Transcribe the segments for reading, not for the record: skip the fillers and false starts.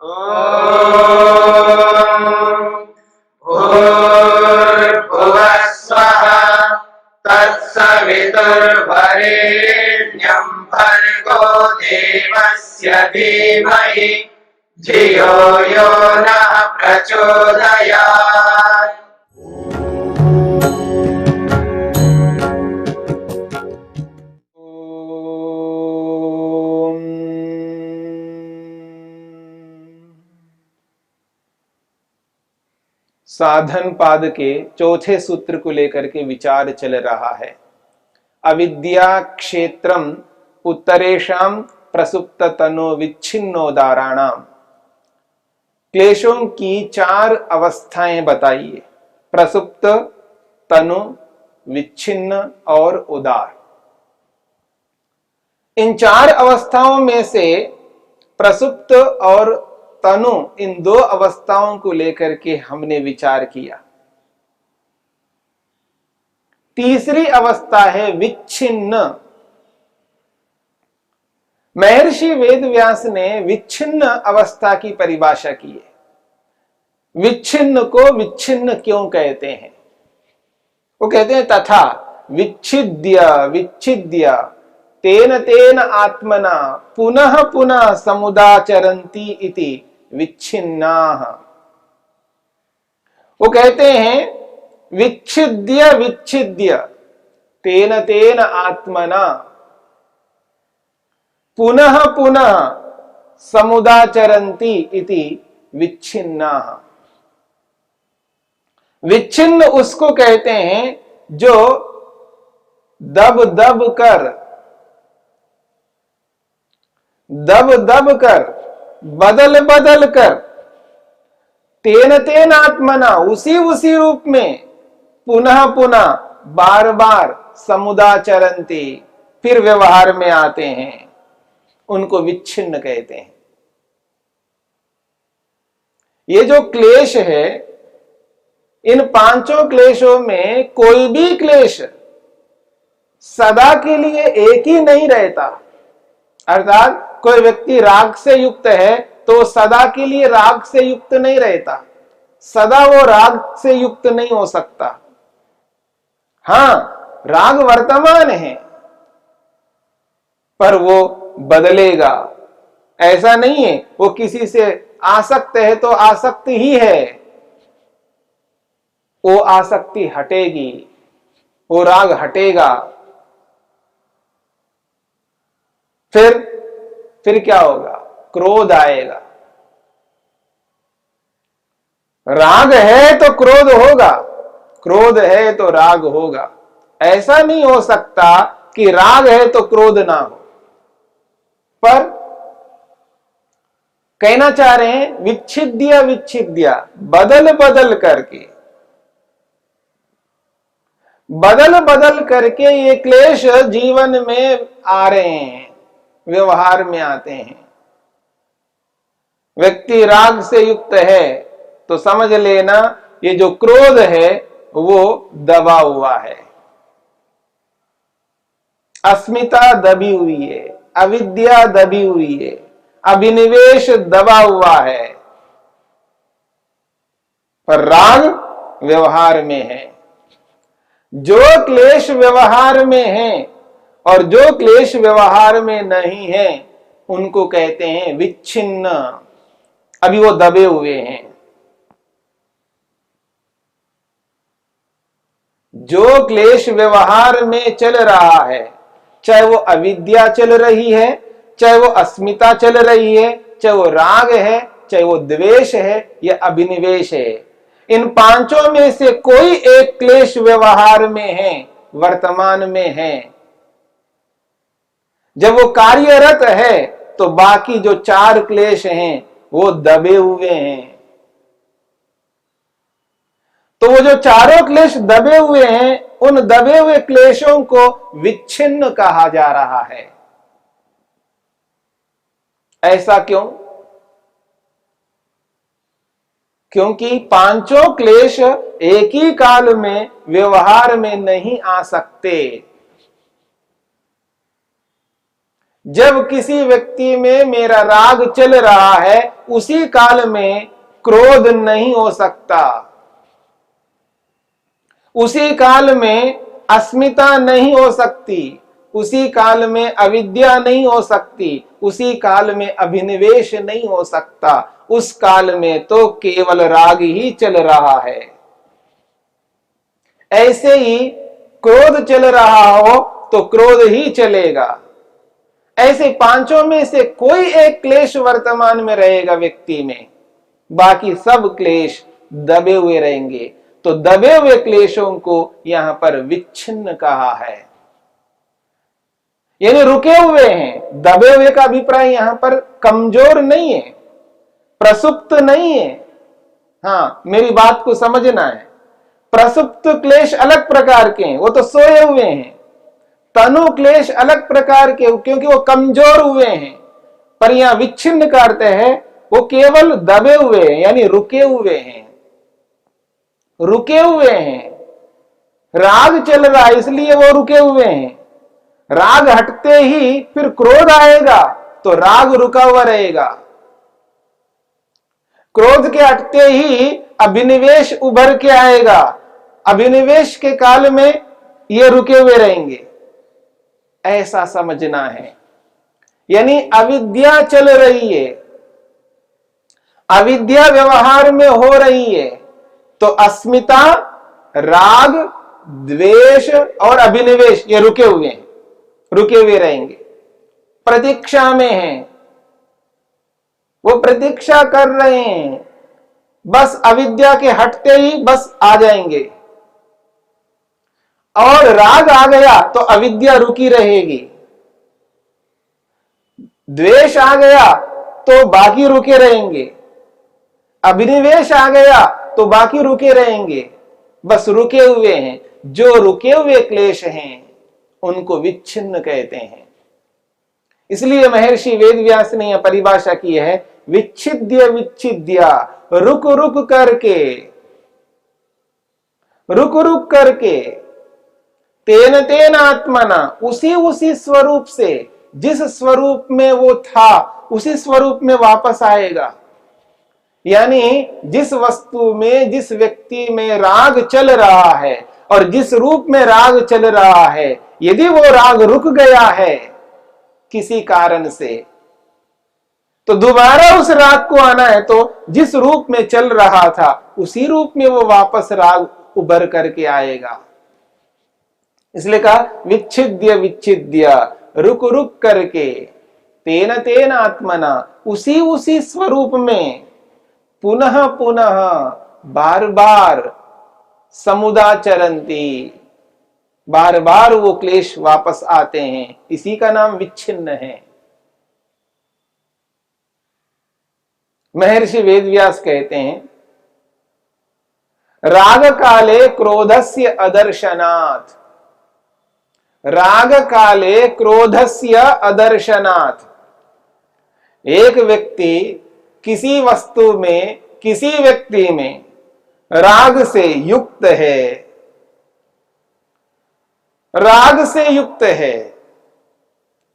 भूर्भुवः स्वः तत्सवितुर्वरेण्यं भर्गो देवस्य धीमहि धियो यो नः प्रचोदयात्। साधन पाद के चौथे सूत्र को लेकर के विचार चल रहा है। अविद्या क्षेत्रम उत्तरेशम प्रसुप्त तनो विच्छिन्नोदाराणाम। क्लेशों की चार अवस्थाएं बताइए, प्रसुप्त, तनु, विच्छिन्न और उदार। इन चार अवस्थाओं में से प्रसुप्त और तनु, इन दो अवस्थाओं को लेकर के हमने विचार किया। तीसरी अवस्था है विच्छिन्न। महर्षि वेदव्यास ने विच्छिन्न अवस्था की परिभाषा की है। विच्छिन्न को विच्छिन्न क्यों कहते हैं? वो कहते हैं तथा विच्छिद्य विच्छिद्य तेन तेन आत्मना पुनः पुनः समुदाचरन्ति इति विच्छिन्नाः। वो कहते हैं विच्छिद्य विच्छिद्य तेन तेन आत्मना पुनः पुनः समुदाचरन्ति इति विच्छिन्नाः। विच्छिन्न उसको कहते हैं जो दब दब कर बदल बदल कर तेन तेन आत्मना, उसी उसी रूप में पुनः पुनः बार बार समुदाचरन्ति, फिर व्यवहार में आते हैं, उनको विच्छिन्न कहते हैं। ये जो क्लेश है, इन पांचों क्लेशों में कोई भी क्लेश सदा के लिए एक ही नहीं रहता। अर्थात कोई व्यक्ति राग से युक्त है तो सदा के लिए राग से युक्त नहीं रहता, सदा वो राग से युक्त नहीं हो सकता। हां, राग वर्तमान है पर वो बदलेगा, ऐसा नहीं है। वो किसी से आसक्त है तो आसक्त ही है, वो आसक्ति हटेगी, वो राग हटेगा। फिर क्या होगा? क्रोध आएगा। राग है तो क्रोध होगा, क्रोध है तो राग होगा। ऐसा नहीं हो सकता कि राग है तो क्रोध ना हो। पर कहना चाह रहे हैं विच्छिद्य विच्छिद्य, बदल बदल करके ये क्लेश जीवन में आ रहे हैं, व्यवहार में आते हैं। व्यक्ति राग से युक्त है तो समझ लेना ये जो क्रोध है वो दबा हुआ है, अस्मिता दबी हुई है, अविद्या दबी हुई है, अभिनिवेश दबा हुआ है, पर राग व्यवहार में है। जो क्लेश व्यवहार में है और जो क्लेश व्यवहार में नहीं है उनको कहते हैं विच्छिन्न। अभी वो दबे हुए हैं। जो क्लेश व्यवहार में चल रहा है, चाहे वो अविद्या चल रही है, चाहे वो अस्मिता चल रही है, चाहे वो राग है, चाहे वो द्वेष है या अभिनिवेश है, इन पांचों में से कोई एक क्लेश व्यवहार में है, वर्तमान में है। जब वो कार्यरत है तो बाकी जो चार क्लेश हैं वो दबे हुए हैं। तो वो जो चारों क्लेश दबे हुए हैं, उन दबे हुए क्लेशों को विच्छिन्न कहा जा रहा है। ऐसा क्यों? क्योंकि पांचों क्लेश एक ही काल में व्यवहार में नहीं आ सकते। जब किसी व्यक्ति में मेरा राग चल रहा है उसी काल में क्रोध नहीं हो सकता, उसी काल में अस्मिता नहीं हो सकती, उसी काल में अविद्या नहीं हो सकती, उसी काल में अभिनिवेश नहीं हो सकता। उस काल में तो केवल राग ही चल रहा है। ऐसे ही क्रोध चल रहा हो तो क्रोध ही चलेगा। ऐसे पांचों में से कोई एक क्लेश वर्तमान में रहेगा व्यक्ति में, बाकी सब क्लेश दबे हुए रहेंगे। तो दबे हुए क्लेशों को यहां पर विच्छिन्न कहा है, यानी रुके हुए हैं। दबे हुए का अभिप्राय यहां पर कमजोर नहीं है, प्रसुप्त नहीं है। हां, मेरी बात को समझना है। प्रसुप्त क्लेश अलग प्रकार के हैं, वो तो सोए हुए हैं। तनु क्लेश अलग प्रकार के, क्योंकि वो कमजोर हुए हैं। पर यहां विच्छिन्न का अर्थ है वो केवल दबे हुए हैं, यानी रुके हुए हैं। रुके हुए हैं, राग चल रहा है इसलिए वो रुके हुए हैं। राग हटते ही फिर क्रोध आएगा तो राग रुका हुआ रहेगा। क्रोध के हटते ही अभिनिवेश उभर के आएगा, अभिनिवेश के काल में ये रुके हुए रहेंगे। ऐसा समझना है। यानी अविद्या चल रही है, अविद्या व्यवहार में हो रही है, तो अस्मिता, राग, द्वेष और अभिनिवेश ये रुके हुए हैं, रुके हुए रहेंगे, प्रतीक्षा में हैं। वो प्रतीक्षा कर रहे हैं, बस अविद्या के हटते ही बस आ जाएंगे। और राग आ गया तो अविद्या रुकी रहेगी, द्वेष आ गया तो बाकी रुके रहेंगे, अभिनिवेश आ गया तो बाकी रुके रहेंगे। बस रुके हुए हैं। जो रुके हुए क्लेश हैं उनको विच्छिन्न कहते हैं। इसलिए महर्षि वेदव्यास ने यह परिभाषा की है, विच्छिद्य विच्छिद्या, रुक रुक करके, रुक रुक करके, तेन तेन आत्मना, उसी उसी स्वरूप से, जिस स्वरूप में वो था उसी स्वरूप में वापस आएगा। यानी जिस वस्तु में, जिस व्यक्ति में राग चल रहा है और जिस रूप में राग चल रहा है, यदि वो राग रुक गया है किसी कारण से, तो दोबारा उस राग को आना है तो जिस रूप में चल रहा था उसी रूप में वो वापस राग उभर करके आएगा। इसलिए कहा विच्छिद्य विच्छिद्य, रुक रुक करके, तेन तेन आत्मना, उसी उसी स्वरूप में पुनः पुनः बार बार समुदाचरन्ति, बार बार वो क्लेश वापस आते हैं। इसी का नाम विच्छिन्न है। महर्षि वेदव्यास कहते हैं, राग काले क्रोधस्य अदर्शनात्, राग काले क्रोधस्य अदर्शनात्। एक व्यक्ति किसी वस्तु में, किसी व्यक्ति में राग से युक्त है, राग से युक्त है।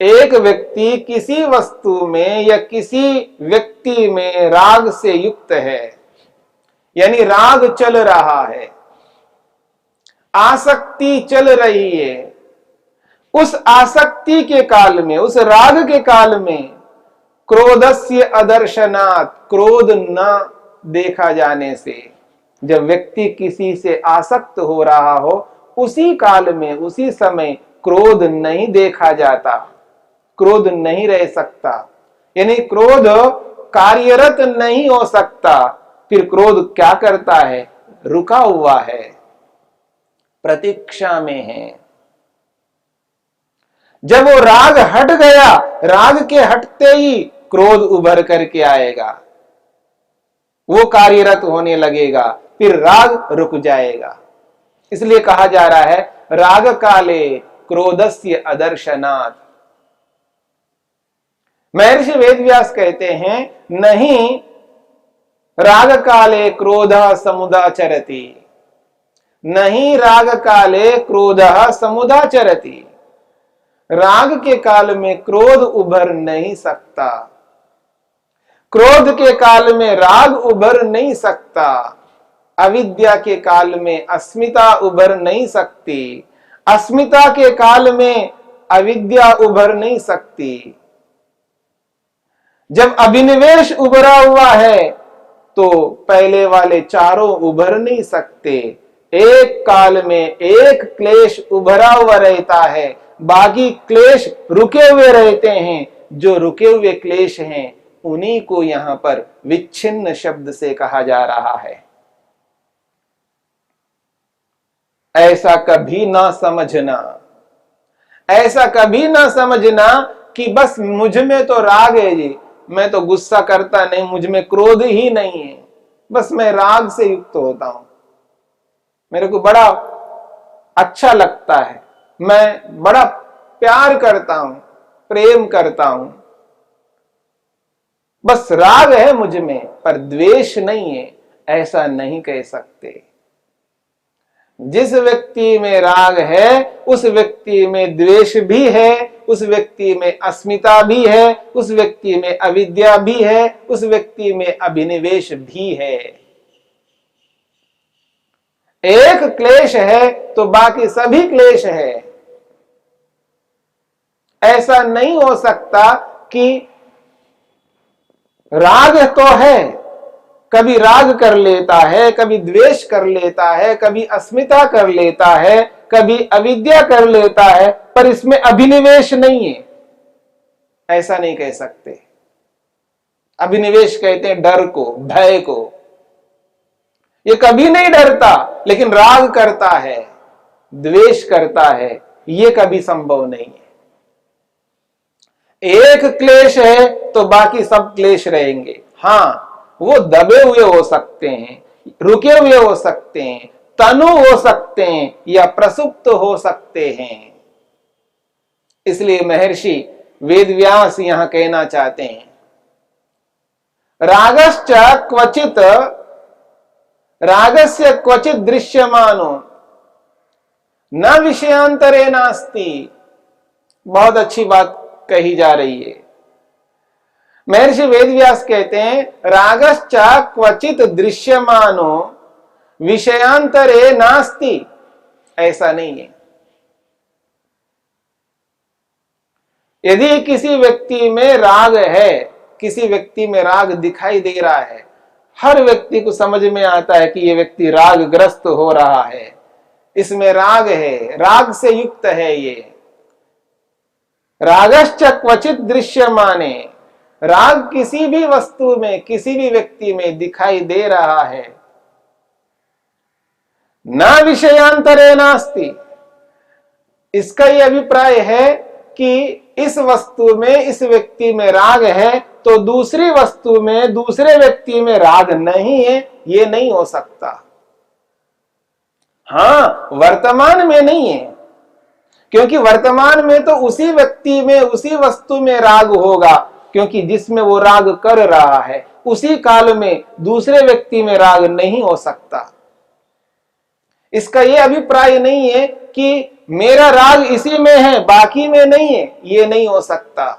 एक व्यक्ति किसी वस्तु में या किसी व्यक्ति में राग से युक्त है, यानी राग चल रहा है, आसक्ति चल रही है। उस आसक्ति के काल में, उस राग के काल में क्रोधस्य अदर्शनात्, क्रोध न देखा जाने से, जब व्यक्ति किसी से आसक्त हो रहा हो उसी काल में, उसी समय क्रोध नहीं देखा जाता, क्रोध नहीं रह सकता, यानी क्रोध कार्यरत नहीं हो सकता। फिर क्रोध क्या करता है? रुका हुआ है, प्रतीक्षा में है। जब वो राग हट गया, राग के हटते ही क्रोध उभर करके आएगा, वो कार्यरत होने लगेगा, फिर राग रुक जाएगा। इसलिए कहा जा रहा है राग काले क्रोधस्य अदर्शनात्। महर्षि वेदव्यास कहते हैं, नहीं राग काले क्रोध समुदाचरति, नहीं राग काले क्रोध समुदाचरति। राग के काल में क्रोध उभर नहीं सकता, क्रोध के काल में राग उभर नहीं सकता, अविद्या के काल में अस्मिता उभर नहीं सकती, अस्मिता के काल में अविद्या उभर नहीं सकती। जब अभिनिवेश उभरा हुआ है तो पहले वाले चारों उभर नहीं सकते। एक काल में एक क्लेश उभरा हुआ रहता है, बाकी क्लेश रुके हुए रहते हैं। जो रुके हुए क्लेश हैं उन्हीं को यहां पर विच्छिन्न शब्द से कहा जा रहा है। ऐसा कभी ना समझना, ऐसा कभी ना समझना कि बस मुझ में तो राग है जी, मैं तो गुस्सा करता नहीं, मुझ में क्रोध ही नहीं है, बस मैं राग से युक्त होता हूं, मेरे को बड़ा अच्छा लगता है, मैं बड़ा प्यार करता हूं, प्रेम करता हूं, बस राग है मुझ में पर द्वेष नहीं है, ऐसा नहीं कह सकते। जिस व्यक्ति में राग है उस व्यक्ति में द्वेष भी है, उस व्यक्ति में अस्मिता भी है, उस व्यक्ति में अविद्या भी है, उस व्यक्ति में अभिनिवेश भी है। एक क्लेश है तो बाकी सभी क्लेश है। ऐसा नहीं हो सकता कि राग तो है, कभी राग कर लेता है, कभी द्वेष कर लेता है, कभी अस्मिता कर लेता है, कभी अविद्या कर लेता है, पर इसमें अभिनिवेश नहीं है, ऐसा नहीं कह सकते। अभिनिवेश कहते हैं डर को, भय को। ये कभी नहीं डरता लेकिन राग करता है, द्वेष करता है, ये कभी संभव नहीं है। एक क्लेश है तो बाकी सब क्लेश रहेंगे। हां, वो दबे हुए हो सकते हैं, रुके हुए हो सकते हैं, तनु हो सकते हैं या प्रसुप्त हो सकते हैं। इसलिए महर्षि वेदव्यास यहां कहना चाहते हैं, रागश्च क्वचित, रागस्य क्वचित दृश्यमानो न विषयांतरे नास्ति। बहुत अच्छी बात कही जा रही है। महर्षि वेदव्यास कहते हैं, रागश्च क्वचित दृश्यमानो विषयांतरे नास्ति, ऐसा नहीं है। यदि किसी व्यक्ति में राग है, किसी व्यक्ति में राग दिखाई दे रहा है, हर व्यक्ति को समझ में आता है कि यह व्यक्ति रागग्रस्त हो रहा है, इसमें राग है, राग से युक्त है ये। रागश्च क्वचित दृश्यमाने, राग किसी भी वस्तु में, किसी भी व्यक्ति में दिखाई दे रहा है, न विषयांतरे नास्ति। इसका यह अभिप्राय है कि इस वस्तु में, इस व्यक्ति में राग है तो दूसरी वस्तु में, दूसरे व्यक्ति में राग नहीं है, ये नहीं हो सकता। हां, वर्तमान में नहीं है, क्योंकि वर्तमान में तो उसी व्यक्ति में, उसी वस्तु में राग होगा, क्योंकि जिसमें वो राग कर रहा है उसी काल में दूसरे व्यक्ति में राग नहीं हो सकता। इसका यह अभिप्राय नहीं है कि मेरा राग इसी में है, बाकी में नहीं है, ये नहीं हो सकता।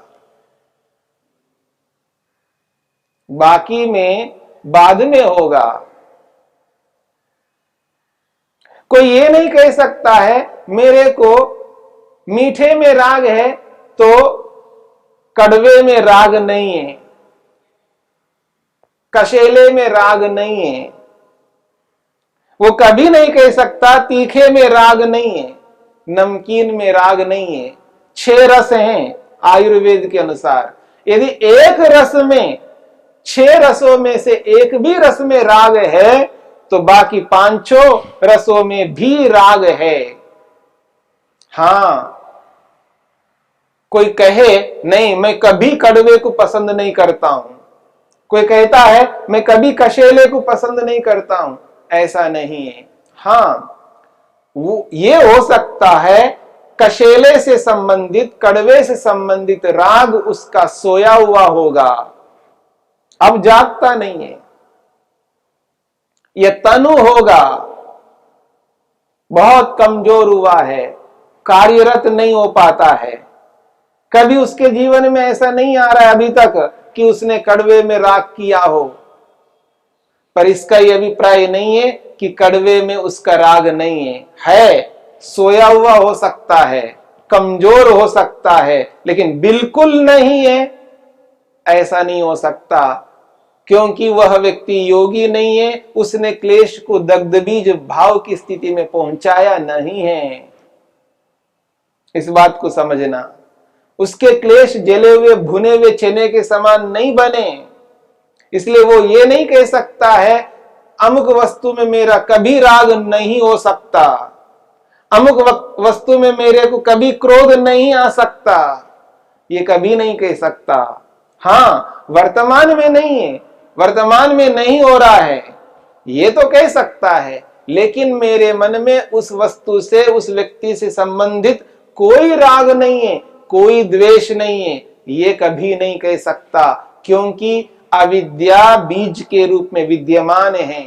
बाकी में बाद में होगा। कोई ये नहीं कह सकता है मेरे को मीठे में राग है तो कड़वे में राग नहीं है, कशेले में राग नहीं है। वो कभी नहीं कह सकता तीखे में राग नहीं है, नमकीन में राग नहीं है। 6 रस हैं आयुर्वेद के अनुसार। यदि एक रस में, 6 रसों में से एक भी रस में राग है तो बाकी 5 रसों में भी राग है। हां, कोई कहे नहीं मैं कभी कड़वे को पसंद नहीं करता हूं, कोई कहता है मैं कभी कशेले को पसंद नहीं करता हूं, ऐसा नहीं है। हां, वो ये हो सकता है कशेले से संबंधित, कड़वे से संबंधित राग उसका सोया हुआ होगा, अब जागता नहीं है। यह तनु होगा, बहुत कमजोर हुआ है, कार्यरत नहीं हो पाता है, कभी उसके जीवन में ऐसा नहीं आ रहा है अभी तक कि उसने कड़वे में राग किया हो, पर इसका यह अभिप्राय नहीं है कि कड़वे में उसका राग नहीं है। सोया हुआ हो सकता है, कमजोर हो सकता है, लेकिन बिल्कुल नहीं है ऐसा नहीं हो सकता, क्योंकि वह व्यक्ति योगी नहीं है, उसने क्लेश को दग्ध बीज भाव की स्थिति में पहुंचाया नहीं है। इस बात को समझना, उसके क्लेश जले हुए भुने हुए चने के समान नहीं बने, इसलिए वो ये नहीं कह सकता है अमुक वस्तु में मेरा कभी राग नहीं हो सकता, अमुक वस्तु में मेरे को कभी क्रोध नहीं आ सकता, ये कभी नहीं कह सकता। हाँ, वर्तमान में नहीं है, वर्तमान में नहीं हो रहा है ये तो कह सकता है, लेकिन मेरे मन में उस वस्तु से, उस व्यक्ति से संबंधित कोई राग नहीं है, कोई द्वेष नहीं है, ये कभी नहीं कह सकता, क्योंकि अविद्या बीज के रूप में विद्यमान है।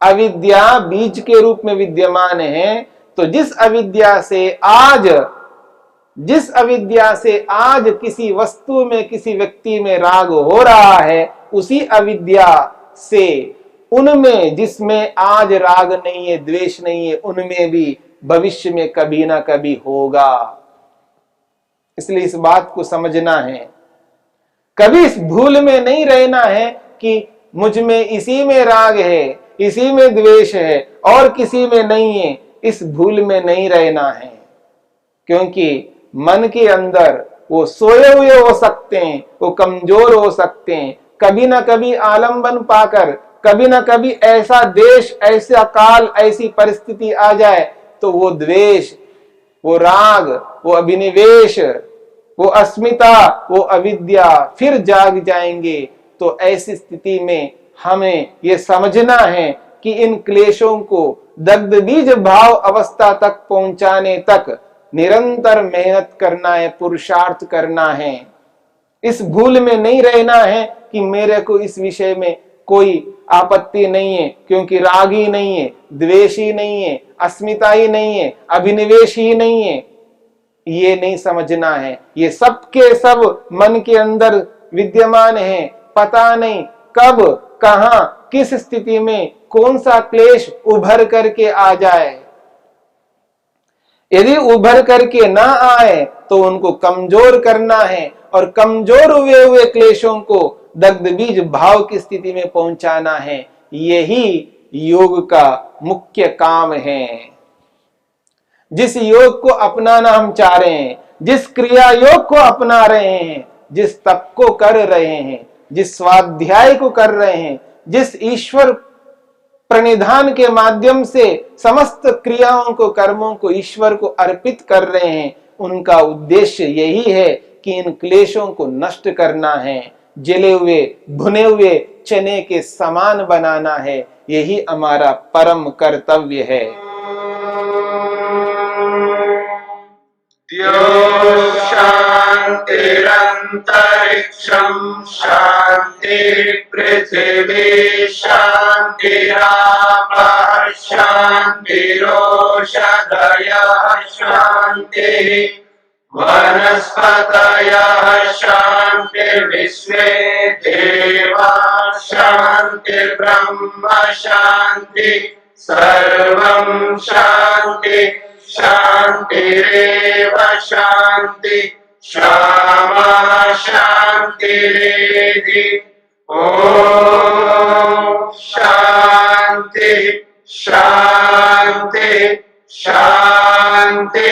अविद्या बीज के रूप में विद्यमान है, तो जिस अविद्या से आज किसी वस्तु में, किसी व्यक्ति में राग हो रहा है, उसी अविद्या से उनमें जिसमें आज राग नहीं है, द्वेष नहीं है, उनमें भी भविष्य में कभी ना कभी होगा। इसलिए इस बात को समझना है, कभी इस भूल में नहीं रहना है कि मुझ में इसी में राग है, इसी में द्वेष है और किसी में नहीं है। इस भूल में नहीं रहना है, क्योंकि मन के अंदर वो सोए हुए हो सकते हैं, वो कमजोर हो सकते हैं, कभी ना कभी आलंबन पाकर, कभी ना कभी ऐसा देश, ऐसा काल, ऐसी परिस्थिति आ जाए तो वो द्वेष, वो राग, वो अभिनिवेश, वो अस्मिता, वो अविद्या फिर जाग जाएंगे। तो ऐसी स्थिति में हमें ये समझना है कि इन क्लेशों को दग्ध बीज भाव अवस्था तक पहुंचाने तक निरंतर मेहनत करना है, पुरुषार्थ करना है। इस भूल में नहीं रहना है कि मेरे को इस विषय में कोई आपत्ति नहीं है, क्योंकि राग ही नहीं है, द्वेष ही नहीं है, अस्मिता ही नहीं है, अभिनिवेश ही नहीं है। ये नहीं समझना है, ये सब के सब मन के अंदर विद्यमान है। पता नहीं कब, कहां, किस स्थिति में कौन सा क्लेश उभर करके आ जाए। यदि उभर करके ना आए तो उनको कमजोर करना है, और कमजोर हुए क्लेशों को दग्ध बीज भाव की स्थिति में पहुंचाना है। यही योग का मुख्य काम है। जिस योग को अपनाना हम चाह रहे हैं, जिस क्रिया योग को अपना रहे हैं, जिस तप को कर रहे हैं, जिस स्वाध्याय को कर रहे हैं, जिस ईश्वर प्रणिधान के माध्यम से समस्त क्रियाओं को, कर्मों को ईश्वर को अर्पित कर रहे हैं, उनका उद्देश्य यही है कि इन क्लेशों को नष्ट करना है, जले हुए भुने हुए चने के समान बनाना है। यही हमारा परम कर्तव्य है। शांतिरंतरिक्षं शांति पृथिवी शांतिरापः शांतिरोषधयः शांतिः वनस्पतयः शांतिर्विश्वे देवाः शांतिर्ब्रह्म शांति सर्वं शांति शांतिरेव शांति क्षमा शांतिरेधि। ओम शांति शांति शांति।